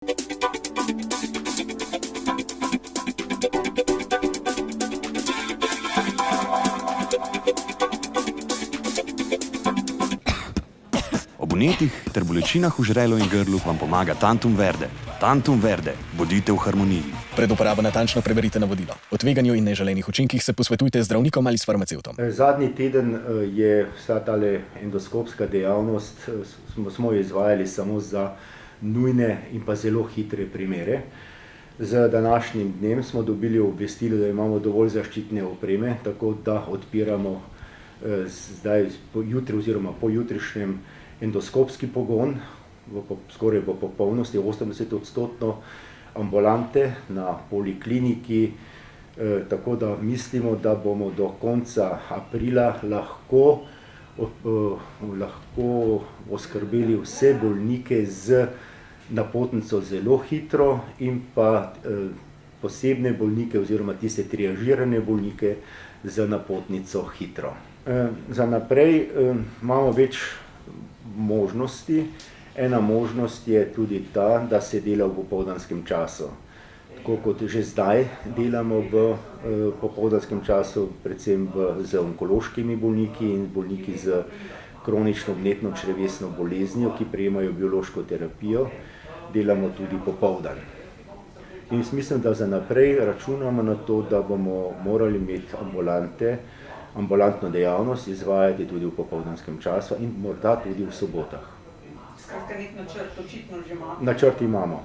Ob vnetih ter bolečinah v žrelu in grlu vam pomaga Tantum Verde. Tantum Verde, bodite v harmoniji. Pred uporabo natančno preberite navodila. O tveganju in neželenih učinkih se posvetujte z zdravnikom ali s farmacevtom. Zadnji teden je vsa tale endoskopska dejavnost, smo izvajali samo za nujne in pa zelo hitre primere. Z današnjim dnem smo dobili obvestilo, da imamo dovolj zaščitne opreme, tako da odpiramo zdaj jutri oziroma pojutrišnjem endoskopski pogon, skoraj v popolnosti, 80% ambulante na polikliniki, tako da mislimo, da bomo do konca aprila lahko oskrbeli vse bolnike z napotnico zelo hitro in pa posebne bolnike oziroma tiste triažirane bolnike z napotnico hitro. Za naprej imamo več možnosti. Ena možnost je tudi ta, da se dela v popoldanskem času. Tako kot že zdaj delamo v popoldanskem času, predvsem z onkološkimi bolniki in bolniki z kronično vnetno črevesno boleznijo, ki prejemajo biološko terapijo, delamo tudi popoldan. In mislim, da za naprej računamo na to, da bomo morali imeti ambulantno dejavnost izvajati tudi v popoldanskem času in morda tudi v sobotah. Skratka, nek načrt očitno že imamo. Načrt imamo.